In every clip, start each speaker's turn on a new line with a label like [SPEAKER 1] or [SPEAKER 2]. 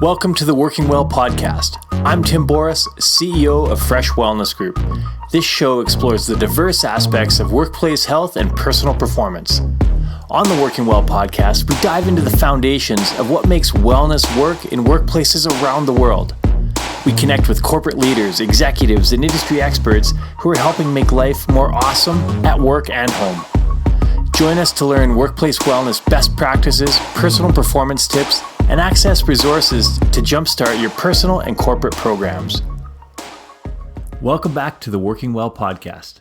[SPEAKER 1] Welcome to the Working Well podcast. I'm Tim Boris, CEO of Fresh Wellness Group. This show explores the diverse aspects of workplace health and personal performance. On the Working Well podcast, we dive into the foundations of what makes wellness work in workplaces around the world. We connect with corporate leaders, executives, and industry experts who are helping make life more awesome at work and home. Join us to learn workplace wellness best practices, personal performance tips, and access resources to jumpstart your personal and corporate programs. Welcome back to the Working Well podcast.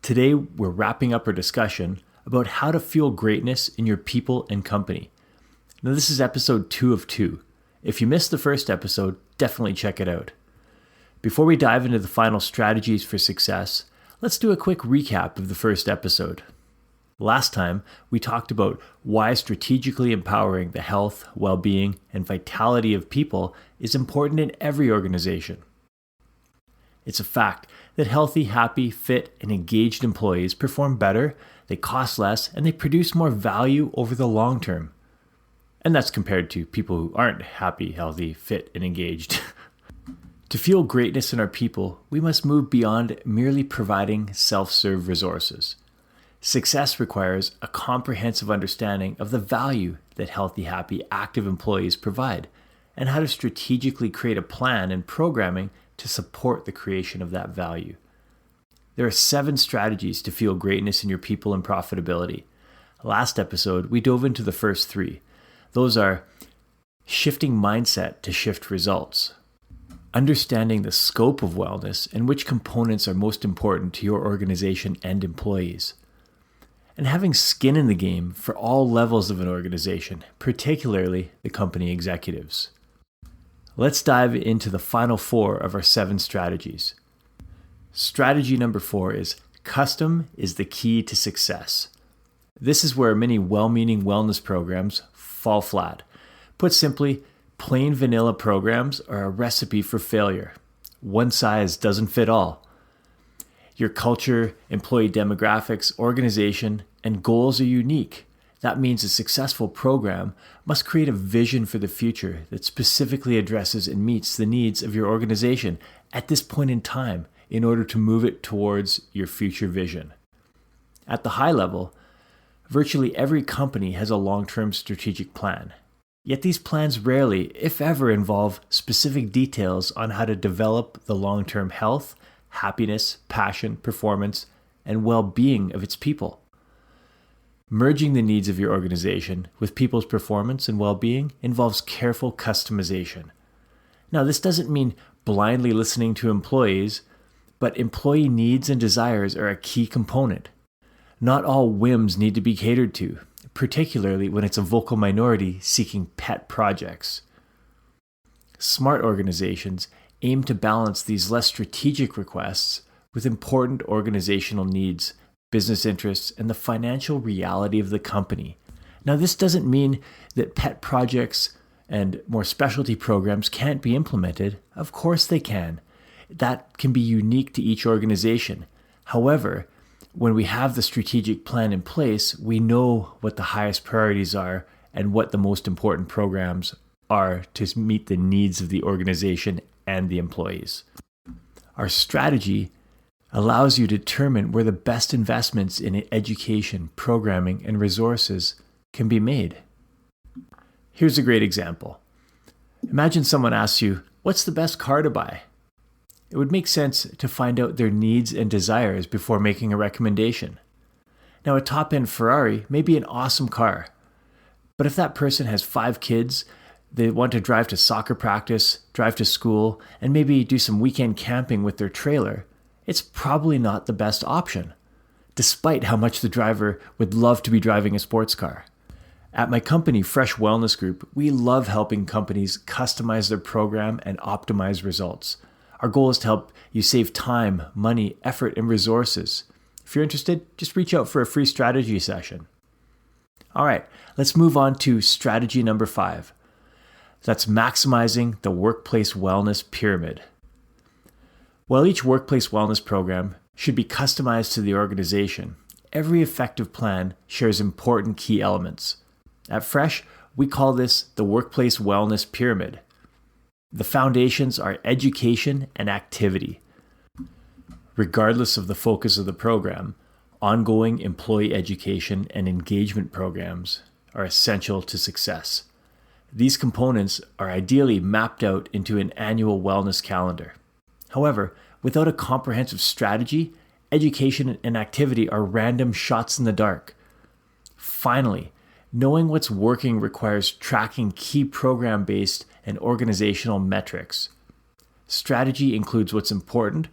[SPEAKER 1] Today, we're wrapping up our discussion about how to fuel greatness in your people and company. Now, this is episode 2 of 2. If you missed the first episode, definitely check it out. Before we dive into the final strategies for success, let's do a quick recap of the first episode. Last time, we talked about why strategically empowering the health, well-being, and vitality of people is important in every organization. It's a fact that healthy, happy, fit, and engaged employees perform better, they cost less, and they produce more value over the long term. And that's compared to people who aren't happy, healthy, fit, and engaged. To fuel greatness in our people, we must move beyond merely providing self-serve resources. Success requires a comprehensive understanding of the value that healthy, happy, active employees provide, and how to strategically create a plan and programming to support the creation of that value. There are 7 strategies to fuel greatness in your people and profitability. Last episode, we dove into the first 3. Those are shifting mindset to shift results, understanding the scope of wellness and which components are most important to your organization and employees, and having skin in the game for all levels of an organization, particularly the company executives. Let's dive into the final 4 of our 7 strategies. Strategy number 4 is custom is the key to success. This is where many well-meaning wellness programs fall flat. Put simply, plain vanilla programs are a recipe for failure. One size doesn't fit all. Your culture, employee demographics, organization, and goals are unique. That means a successful program must create a vision for the future that specifically addresses and meets the needs of your organization at this point in time in order to move it towards your future vision. At the high level, virtually every company has a long-term strategic plan. Yet these plans rarely, if ever, involve specific details on how to develop the long-term health, happiness, passion, performance, and well-being of its people. Merging the needs of your organization with people's performance and well-being involves careful customization. Now, this doesn't mean blindly listening to employees, but employee needs and desires are a key component. Not all whims need to be catered to, particularly when it's a vocal minority seeking pet projects. Smart organizations aim to balance these less strategic requests with important organizational needs, business interests, and the financial reality of the company. Now, this doesn't mean that pet projects and more specialty programs can't be implemented. Of course they can. That can be unique to each organization. However, when we have the strategic plan in place, we know what the highest priorities are and what the most important programs are to meet the needs of the organization and the employees. Our strategy allows you to determine where the best investments in education, programming, and resources can be made. Here's a great example. Imagine someone asks you, what's the best car to buy? It would make sense to find out their needs and desires before making a recommendation. Now, a top-end Ferrari may be an awesome car, but if that person has 5 kids, they want to drive to soccer practice, drive to school, and maybe do some weekend camping with their trailer, it's probably not the best option, despite how much the driver would love to be driving a sports car. At my company, Fresh Wellness Group, we love helping companies customize their program and optimize results. Our goal is to help you save time, money, effort, and resources. If you're interested, just reach out for a free strategy session. All right, let's move on to strategy number 5. That's maximizing the workplace wellness pyramid. While each workplace wellness program should be customized to the organization, every effective plan shares important key elements. At Fresh, we call this the workplace wellness pyramid. The foundations are education and activity. Regardless of the focus of the program, ongoing employee education and engagement programs are essential to success. These components are ideally mapped out into an annual wellness calendar. However, without a comprehensive strategy, education and activity are random shots in the dark. Finally, knowing what's working requires tracking key program-based and organizational metrics. Strategy includes what's important,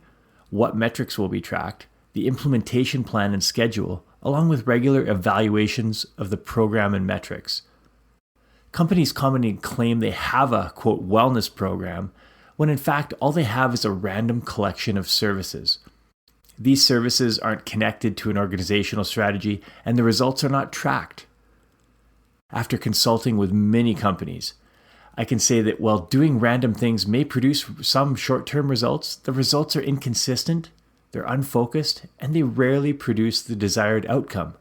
[SPEAKER 1] what metrics will be tracked, the implementation plan and schedule, along with regular evaluations of the program and metrics. Companies commonly claim they have a, quote, wellness program, when in fact all they have is a random collection of services. These services aren't connected to an organizational strategy, and the results are not tracked. After consulting with many companies, I can say that while doing random things may produce some short-term results, the results are inconsistent, they're unfocused, and they rarely produce the desired outcome.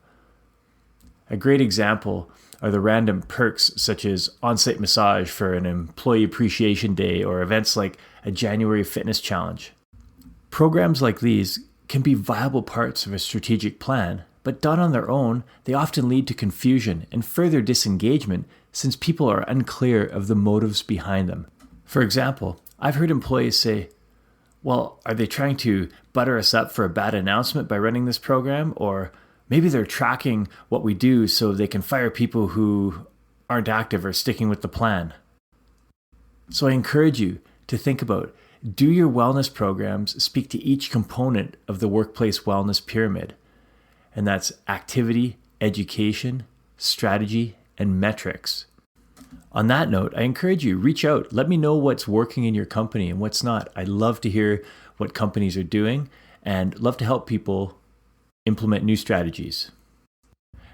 [SPEAKER 1] A great example are the random perks such as on-site massage for an employee appreciation day or events like a January fitness challenge. Programs like these can be viable parts of a strategic plan, but done on their own, they often lead to confusion and further disengagement since people are unclear of the motives behind them. For example, I've heard employees say, well, are they trying to butter us up for a bad announcement by running this program? Or maybe they're tracking what we do so they can fire people who aren't active or sticking with the plan. So I encourage you to think about, do your wellness programs speak to each component of the workplace wellness pyramid? And that's activity, education, strategy, and metrics. On that note, I encourage you, reach out. Let me know what's working in your company and what's not. I'd love to hear what companies are doing and love to help people implement new strategies.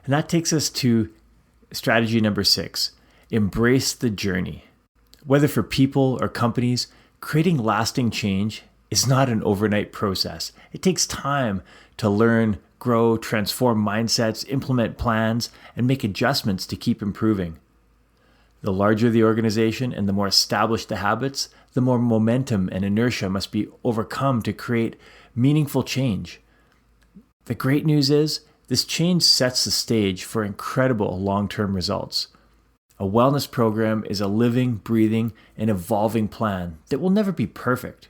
[SPEAKER 1] And that takes us to strategy number 6, embrace the journey. Whether for people or companies, creating lasting change is not an overnight process. It takes time to learn, grow, transform mindsets, implement plans, and make adjustments to keep improving. The larger the organization and the more established the habits, the more momentum and inertia must be overcome to create meaningful change. The great news is, this change sets the stage for incredible long-term results. A wellness program is a living, breathing, and evolving plan that will never be perfect.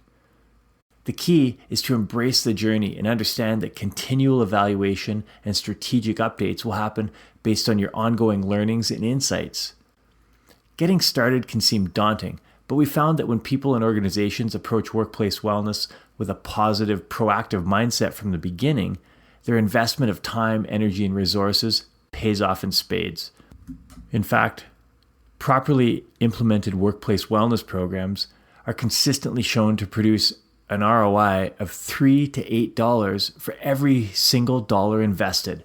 [SPEAKER 1] The key is to embrace the journey and understand that continual evaluation and strategic updates will happen based on your ongoing learnings and insights. Getting started can seem daunting, but we found that when people and organizations approach workplace wellness with a positive, proactive mindset from the beginning, their investment of time, energy, and resources pays off in spades. In fact, properly implemented workplace wellness programs are consistently shown to produce an ROI of $3 to $8 for every single dollar invested.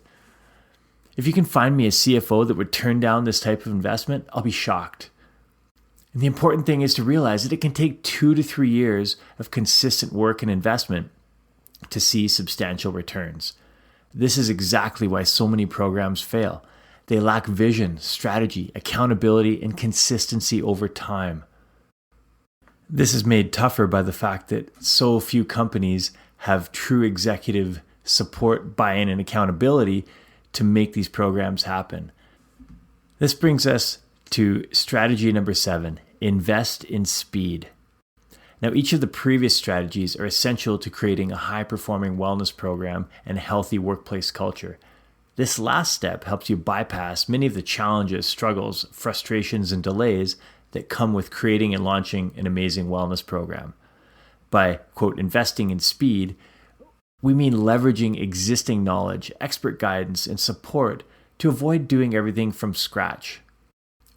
[SPEAKER 1] If you can find me a CFO that would turn down this type of investment, I'll be shocked. And the important thing is to realize that it can take 2 to 3 years of consistent work and investment to see substantial returns. This is exactly why so many programs fail. They lack vision, strategy, accountability, and consistency over time. This is made tougher by the fact that so few companies have true executive support, buy-in, and accountability to make these programs happen. This brings us to strategy number 7, invest in speed. Now, each of the previous strategies are essential to creating a high-performing wellness program and a healthy workplace culture. This last step helps you bypass many of the challenges, struggles, frustrations, and delays that come with creating and launching an amazing wellness program. By, quote, investing in speed, we mean leveraging existing knowledge, expert guidance, and support to avoid doing everything from scratch.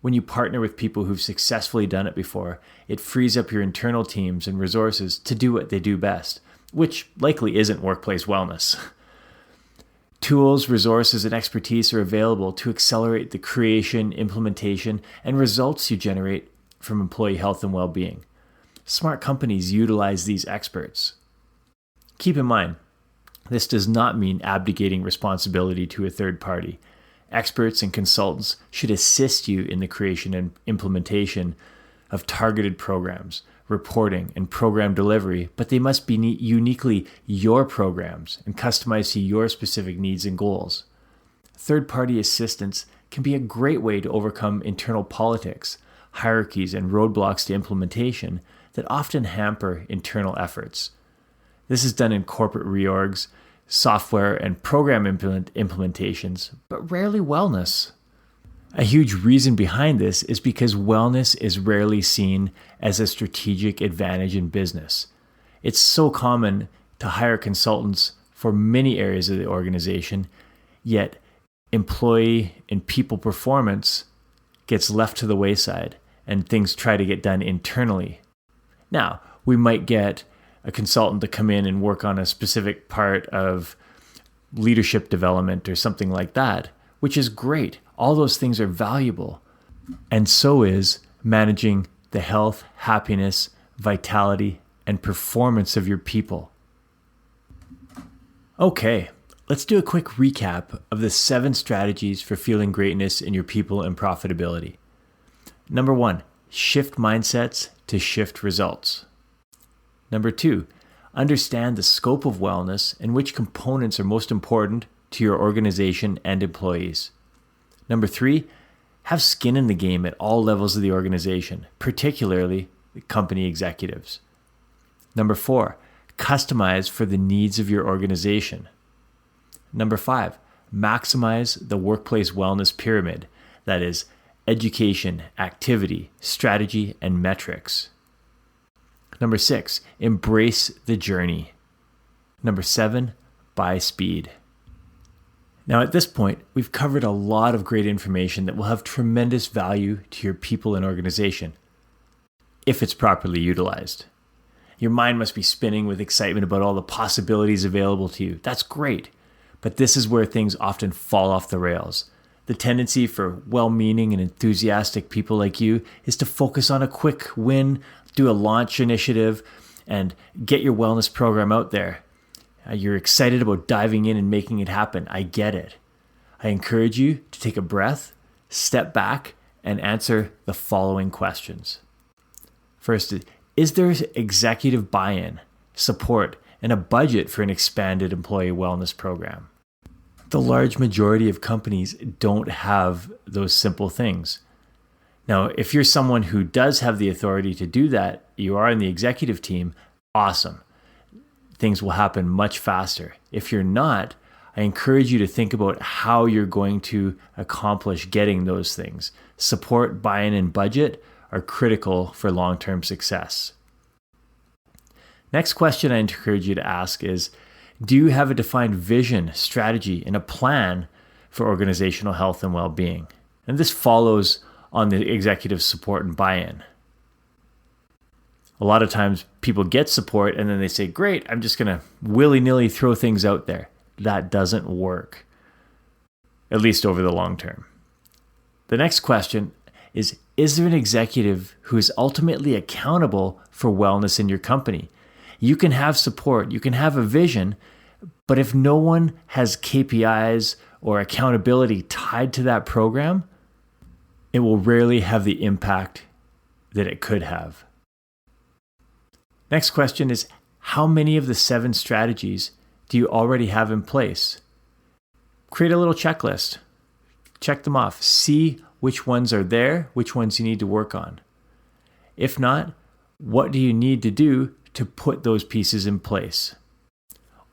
[SPEAKER 1] When you partner with people who've successfully done it before, it frees up your internal teams and resources to do what they do best, which likely isn't workplace wellness. Tools, resources, and expertise are available to accelerate the creation, implementation, and results you generate from employee health and well-being. Smart companies utilize these experts. Keep in mind, this does not mean abdicating responsibility to a third party. Experts and consultants should assist you in the creation and implementation of targeted programs, reporting, and program delivery, but they must be uniquely your programs and customized to your specific needs and goals. Third-party assistance can be a great way to overcome internal politics, hierarchies, and roadblocks to implementation that often hamper internal efforts. This is done in corporate reorgs, software and program implementations, but rarely wellness. A huge reason behind this is because wellness is rarely seen as a strategic advantage in business. It's so common to hire consultants for many areas of the organization, yet employee and people performance gets left to the wayside and things try to get done internally. Now, we might get a consultant to come in and work on a specific part of leadership development or something like that, which is great. All those things are valuable. And so is managing the health, happiness, vitality, and performance of your people. Okay, let's do a quick recap of the 7 strategies for fueling greatness in your people and profitability. Number 1, shift mindsets to shift results. Number 2, understand the scope of wellness and which components are most important to your organization and employees. Number 3, have skin in the game at all levels of the organization, particularly the company executives. Number 4, customize for the needs of your organization. Number 5, maximize the workplace wellness pyramid, that is, education, activity, strategy, and metrics. Number 6, embrace the journey. Number 7, buy speed. Now at this point, we've covered a lot of great information that will have tremendous value to your people and organization, if it's properly utilized. Your mind must be spinning with excitement about all the possibilities available to you. That's great, but this is where things often fall off the rails. The tendency for well-meaning and enthusiastic people like you is to focus on a quick win, do a launch initiative, and get your wellness program out there. You're excited about diving in and making it happen. I get it. I encourage you to take a breath, step back, and answer the following questions. First, is there executive buy-in, support, and a budget for an expanded employee wellness program? The large majority of companies don't have those simple things. Now, if you're someone who does have the authority to do that, you are in the executive team, awesome. Things will happen much faster. If you're not, I encourage you to think about how you're going to accomplish getting those things. Support, buy-in, and budget are critical for long-term success. Next question I encourage you to ask is, do you have a defined vision, strategy, and a plan for organizational health and well-being? And this follows on the executive support and buy-in. A lot of times people get support and then they say, great, I'm just going to willy-nilly throw things out there. That doesn't work, at least over the long term. The next question is there an executive who is ultimately accountable for wellness in your company? You can have support, you can have a vision, but if no one has KPIs or accountability tied to that program, it will rarely have the impact that it could have. Next question is, how many of the 7 strategies do you already have in place? Create a little checklist. Check them off. See which ones are there, which ones you need to work on. If not, what do you need to do to put those pieces in place?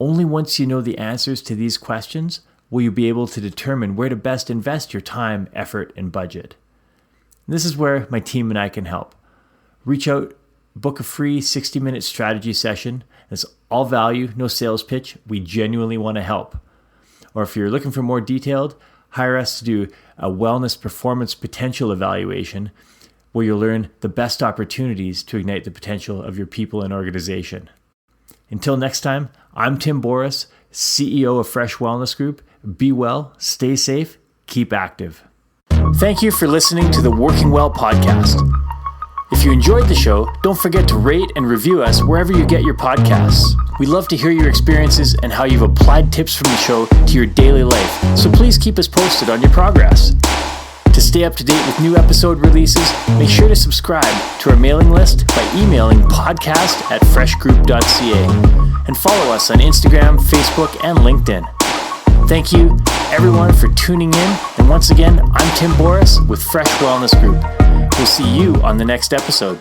[SPEAKER 1] Only once you know the answers to these questions will you be able to determine where to best invest your time, effort, and budget. And this is where my team and I can help. Reach out, book a free 60-minute strategy session. It's all value, no sales pitch. We genuinely want to help. Or if you're looking for more detailed, hire us to do a wellness performance potential evaluation where you'll learn the best opportunities to ignite the potential of your people and organization. Until next time, I'm Tim Boris, CEO of Fresh Wellness Group. Be well, stay safe, keep active.
[SPEAKER 2] Thank you for listening to the Working Well podcast. If you enjoyed the show, don't forget to rate and review us wherever you get your podcasts. We'd love to hear your experiences and how you've applied tips from the show to your daily life, so please keep us posted on your progress.
[SPEAKER 1] To stay up to date with new episode releases, make sure to subscribe to our mailing list by emailing podcast@freshgroup.ca and follow us on Instagram, Facebook, and LinkedIn. Thank you, everyone, for tuning in. And once again, I'm Tim Boris with Fresh Wellness Group. We'll see you on the next episode.